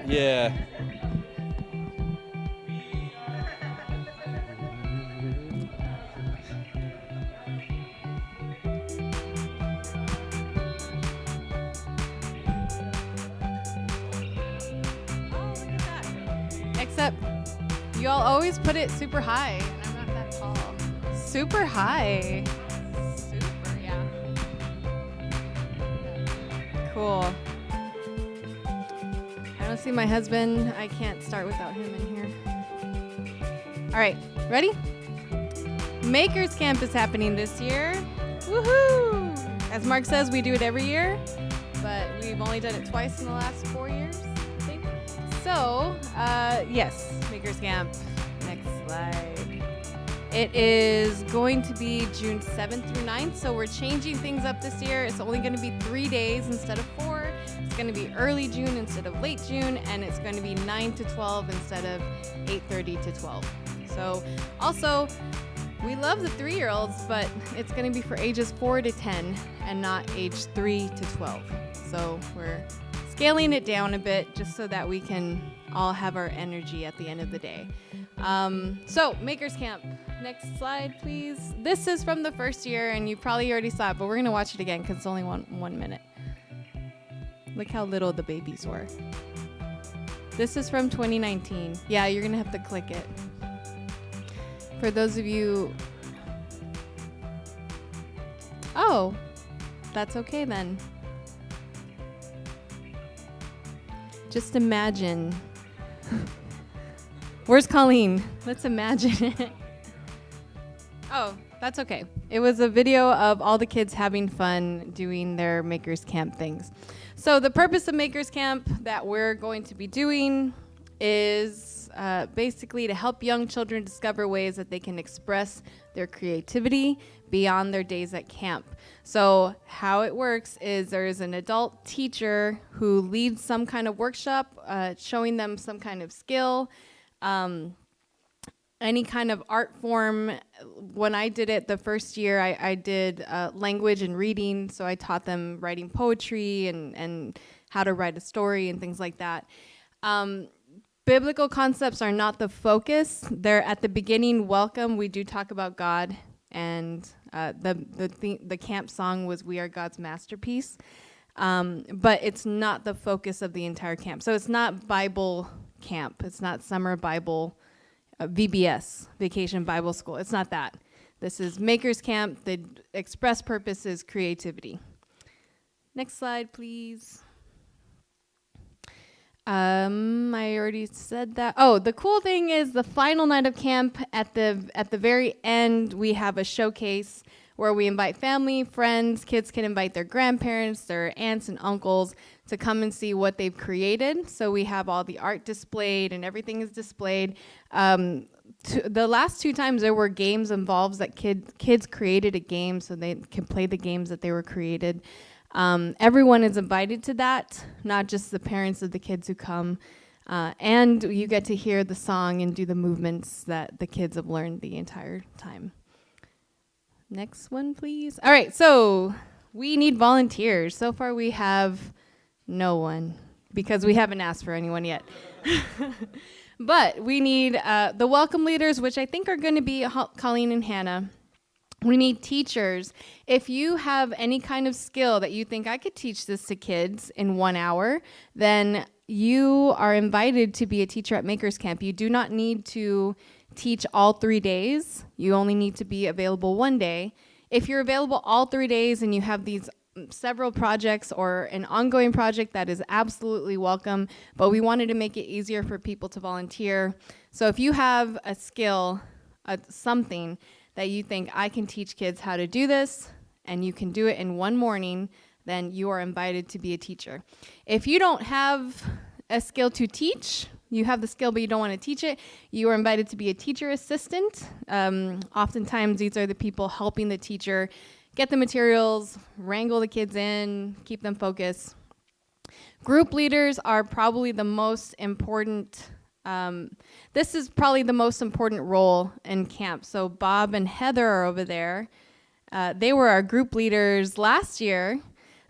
Yeah. Oh, look at that. Except y'all always put it super high, and I'm not that tall. Super high. Super, yeah. Cool. I don't see my husband. I can't start without him in here. All right, ready? Makers Camp is happening this year. Woohoo! As Mark says, we do it every year, but we've only done it twice in the last 4 years, I think. So, yes, Makers Camp. Next slide. It is going to be June 7th through 9th, so we're changing things up this year. It's only going to be 3 days instead of 4. It's going to be early June instead of late June, and it's going to be 9 to 12 instead of 8:30 to 12. So, also, we love the 3-year-olds, but it's going to be for ages 4 to 10 and not age 3 to 12. So we're scaling it down a bit just so that we can all have our energy at the end of the day. So Makers Camp, next slide, please. This is from the first year, and you probably already saw it, but we're going to watch it again because it's only one minute. Look how little the babies were. This is from 2019. Yeah, you're going to have to click it. For those of you, oh, that's okay then. Just imagine. Where's Colleen? Let's imagine it. Oh, that's okay. It was a video of all the kids having fun doing their Makers Camp things. So the purpose of Makers Camp that we're going to be doing is basically to help young children discover ways that they can express their creativity beyond their days at camp. So how it works is there's an adult teacher who leads some kind of workshop, showing them some kind of skill, any kind of art form. When I did it the first year, I did language and reading, so I taught them writing poetry and how to write a story and things like that. Biblical concepts are not the focus. They're at the beginning. Welcome. We do talk about God, and the camp song was "We Are God's Masterpiece," but it's not the focus of the entire camp. So it's not Bible camp. It's not summer Bible, VBS, Vacation Bible School. It's not that. This is Makers Camp. The express purpose is creativity. Next slide, please. I already said that. Oh, the cool thing is the final night of camp, at the very end, we have a showcase where we invite family, friends. Kids can invite their grandparents, their aunts and uncles to come and see what they've created. So we have all the art displayed and everything is displayed. The last 2 times there were games involved that kids created a game so they can play the games that they were created. Everyone is invited to that, not just the parents of the kids who come. And you get to hear the song and do the movements that the kids have learned the entire time. Next one, please. All right, so we need volunteers. So far we have no one because we haven't asked for anyone yet. But we need the welcome leaders, which I think are going to be Colleen and Hannah. We need teachers. If you have any kind of skill that you think I could teach this to kids in 1 hour, then you are invited to be a teacher at Makers Camp. You do not need to teach all 3 days. You only need to be available 1 day. If you're available all 3 days and you have these several projects or an ongoing project, that is absolutely welcome, but we wanted to make it easier for people to volunteer. So if you have a skill, something that you think I can teach kids how to do this, and you can do it in 1 morning, then you are invited to be a teacher. If you don't have a skill to teach, you have the skill but you don't want to teach it, you are invited to be a teacher assistant. Oftentimes these are the people helping the teacher get the materials, wrangle the kids in, keep them focused. Group leaders are probably the most important. This is probably the most important role in camp. So Bob and Heather are over there. They were our group leaders last year.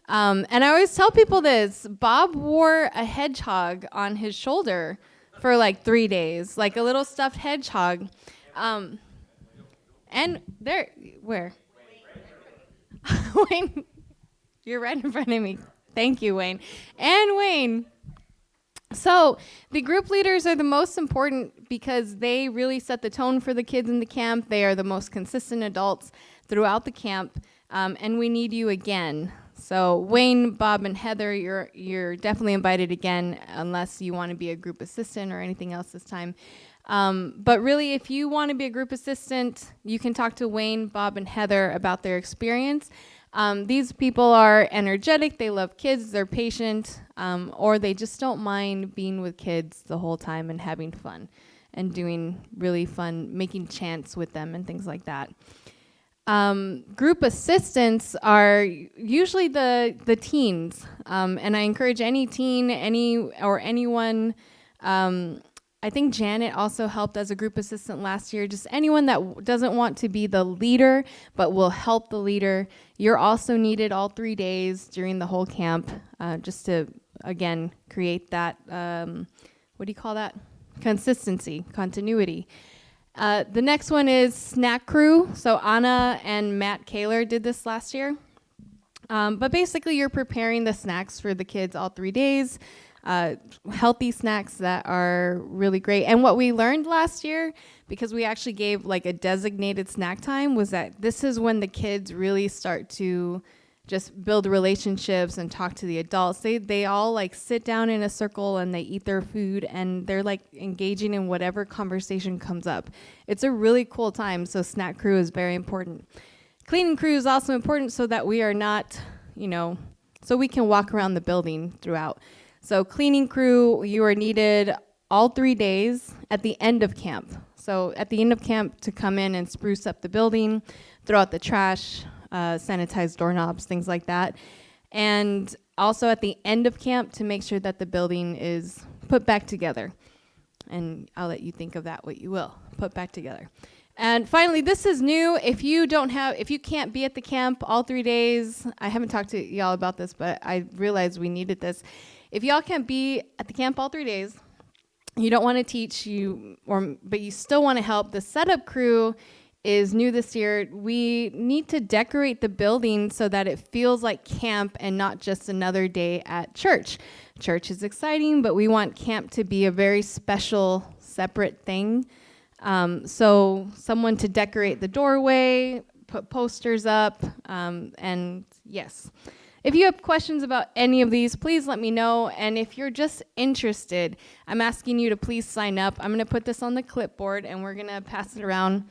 And I always tell people this. Bob wore a hedgehog on his shoulder for like 3 days, like a little stuffed hedgehog. And there, where? Wayne, you're right in front of me. Thank you, Wayne. And Wayne. So the group leaders are the most important because they really set the tone for the kids in the camp. They are the most consistent adults throughout the camp, and we need you again. So Wayne, Bob, and Heather, you're definitely invited again, unless you want to be a group assistant or anything else this time. But really, if you want to be a group assistant, you can talk to Wayne, Bob, and Heather about their experience. These people are energetic, they love kids, they're patient, or they just don't mind being with kids the whole time and having fun and doing really fun, making chants with them and things like that. Group assistants are usually the teens, and I encourage any teen, anyone. I think Janet also helped as a group assistant last year. Just anyone that doesn't want to be the leader but will help the leader. You're also needed all 3 days during the whole camp, just to, again, create that, what do you call that? Consistency, continuity. The next one is snack crew. So Anna and Matt Kaler did this last year. But basically, you're preparing the snacks for the kids all 3 days. Healthy snacks that are really great. And what we learned last year, because we actually gave like a designated snack time, was that this is when the kids really start to just build relationships and talk to the adults. They all like sit down in a circle and they eat their food and they're like engaging in whatever conversation comes up. It's a really cool time. So snack crew is very important. Cleaning crew is also important so that we are not, so we can walk around the building throughout. So cleaning crew, you are needed all 3 days at the end of camp. So at the end of camp to come in and spruce up the building, throw out the trash, sanitize doorknobs, things like that. And also at the end of camp to make sure that the building is put back together. And I'll let you think of that what you will, put back together. And finally, this is new. If you can't be at the camp all 3 days, I haven't talked to y'all about this, but I realized we needed this. If y'all can't be at the camp all 3 days, you don't want to teach, but you still want to help, the setup crew is new this year. We need to decorate the building so that it feels like camp and not just another day at church. Church is exciting, but we want camp to be a very special, separate thing. So someone to decorate the doorway, put posters up, and yes. If you have questions about any of these, please let me know. And if you're just interested, I'm asking you to please sign up. I'm going to put this on the clipboard, and we're going to pass it around.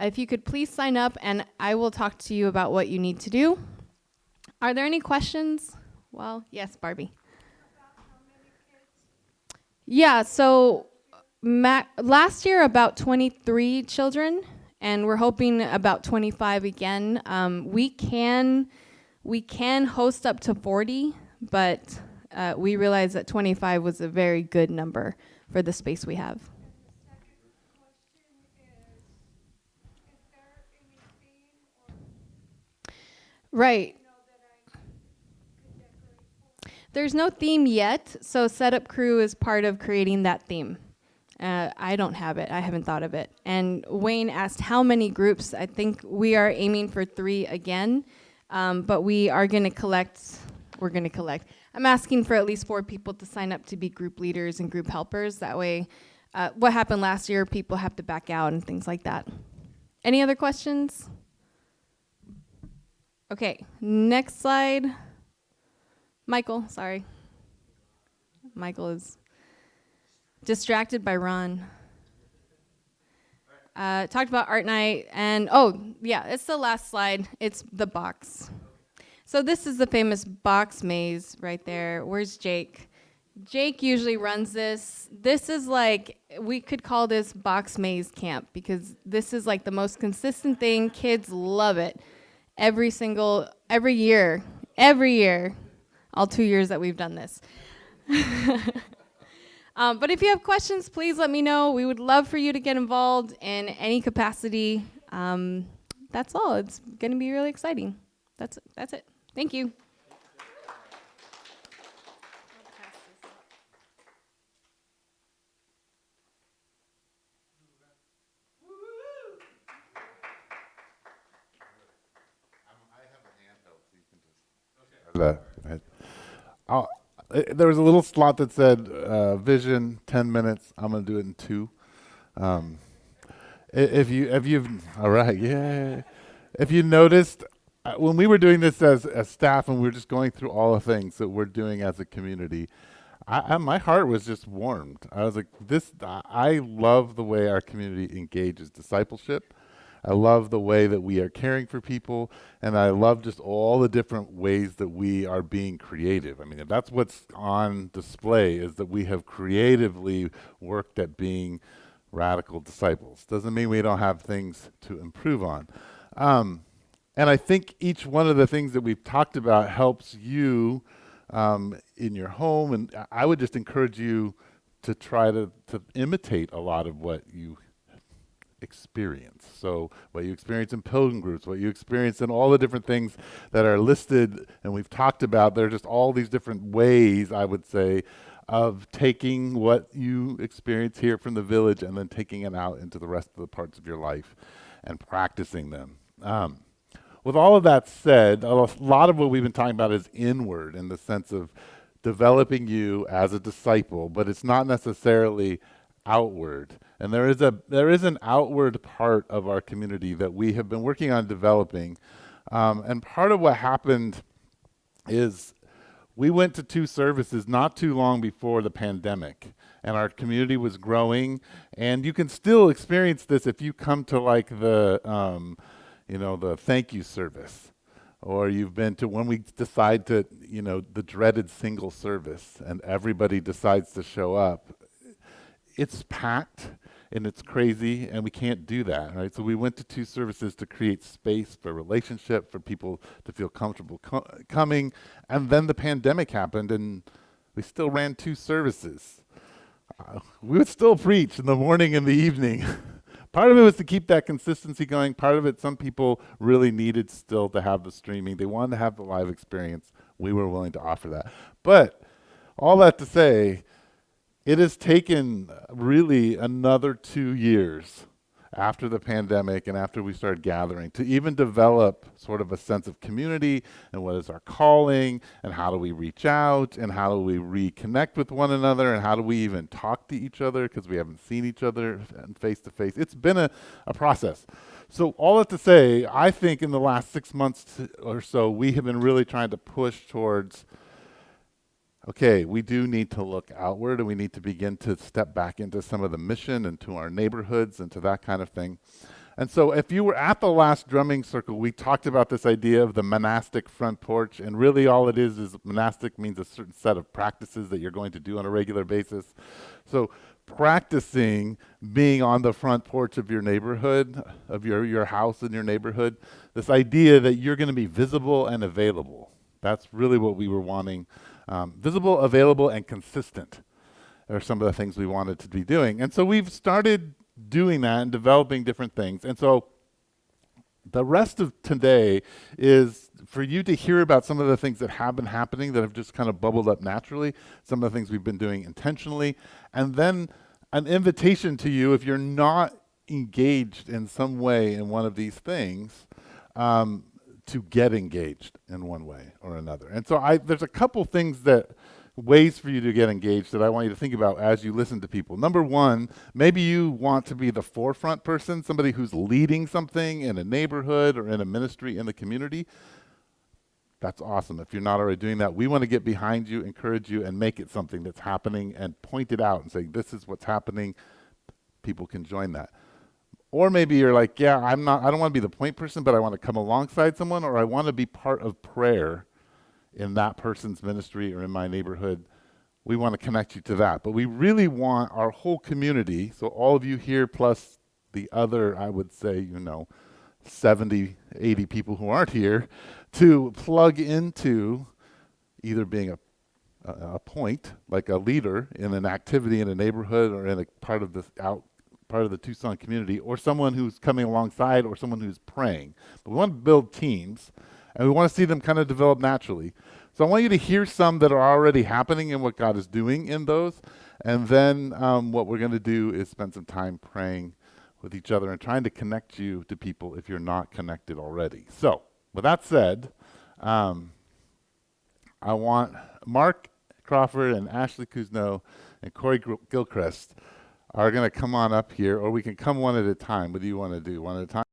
If you could please sign up, and I will talk to you about what you need to do. Are there any questions? Well, yes, Barbie. Yeah, so last year about 23 children, and we're hoping about 25 again. We can host up to 40, but we realized that 25 was a very good number for the space we have. Right. There's no theme yet, so setup crew is part of creating that theme. I don't have it. I haven't thought of it. And Wayne asked how many groups. I think we are aiming for 3 again. But we are going to collect. We're going to collect. I'm asking for at least 4 people to sign up to be group leaders and group helpers. That way, what happened last year, people have to back out and things like that. Any other questions? Okay, next slide. Michael, sorry. Michael is distracted by Ron. Talked about art night, and it's the last slide. It's the box. So this is the famous box maze right there. Where's Jake? Jake usually runs this. This is like, we could call this box maze camp because this is like the most consistent thing. Kids love it. Every year, all 2 years that we've done this. But if you have questions, please let me know. We would love for you to get involved in any capacity. That's all. It's going to be really exciting. That's it. Thank you. that. I'll, there was a little slot that said vision 10 minutes. I'm going to do it in 2. Um, if you've all right, yeah. If you noticed, when we were doing this as staff and we were just going through all the things that we're doing as a community, my heart was just warmed. I was like, I love the way our community engages discipleship. I love the way that we are caring for people, and I love just all the different ways that we are being creative. I mean, that's what's on display, is that we have creatively worked at being radical disciples. Doesn't mean we don't have things to improve on. Um, and I think each one of the things that we've talked about helps you in your home. And I would just encourage you to try to imitate a lot of what you experience. So what you experience in pilgrim groups, what you experience in all the different things that are listed and we've talked about, there are just all these different ways, I would say, of taking what you experience here from the village and then taking it out into the rest of the parts of your life and practicing them. With all of that said, a lot of what we've been talking about is inward in the sense of developing you as a disciple, but it's not necessarily outward. And there is an outward part of our community that we have been working on developing. And part of what happened is we went to 2 services not too long before the pandemic, and our community was growing. And you can still experience this if you come to like the thank you service, or you've been to when we decide to, the dreaded single service, and everybody decides to show up. It's packed and it's crazy, and we can't do that, right? So we went to 2 services to create space for relationship, for people to feel comfortable coming, and then the pandemic happened, and we still ran 2 services. We would still preach in the morning and the evening. Part of it was to keep that consistency going. Part of it, some people really needed still to have the streaming. They wanted to have the live experience. We were willing to offer that. But all that to say, it has taken really another 2 years after the pandemic and after we started gathering to even develop sort of a sense of community and what is our calling and how do we reach out and how do we reconnect with one another and how do we even talk to each other because we haven't seen each other face to face. It's been a process. So all that to say, I think in the last 6 months or so, we have been really trying to push towards, okay, we do need to look outward and we need to begin to step back into some of the mission and to our neighborhoods and to that kind of thing. And so if you were at the last drumming circle, we talked about this idea of the monastic front porch, and really all it is monastic means a certain set of practices that you're going to do on a regular basis. So practicing being on the front porch of your neighborhood, of your house in your neighborhood, this idea that you're going to be visible and available. That's really what we were wanting. Visible, available, and consistent are some of the things we wanted to be doing. And so we've started doing that and developing different things. And so the rest of today is for you to hear about some of the things that have been happening that have just kind of bubbled up naturally, some of the things we've been doing intentionally, and then an invitation to you, if you're not engaged in some way in one of these things, to get engaged in one way or another. And so there's a couple ways for you to get engaged that I want you to think about as you listen to people. Number one, maybe you want to be the forefront person, somebody who's leading something in a neighborhood or in a ministry in the community. That's awesome. If you're not already doing that, we want to get behind you, encourage you, and make it something that's happening and point it out and say, this is what's happening. People can join that. Or maybe you're like, yeah, I don't want to be the point person, but I want to come alongside someone, or I want to be part of prayer in that person's ministry or in my neighborhood. We want to connect you to that. But we really want our whole community, so all of you here plus the other, I would say, 70, 80 people who aren't here, to plug into either being a point, like a leader in an activity in a neighborhood or in a part of the Tucson community, or someone who's coming alongside, or someone who's praying. But we want to build teams, and we want to see them kind of develop naturally. So I want you to hear some that are already happening and what God is doing in those. And then what we're going to do is spend some time praying with each other and trying to connect you to people if you're not connected already. So with that said, I want Mark Crawford and Ashley Kuzno and Corey Gilchrist are going to come on up here, or we can come one at a time. What do you want to do? One at a time?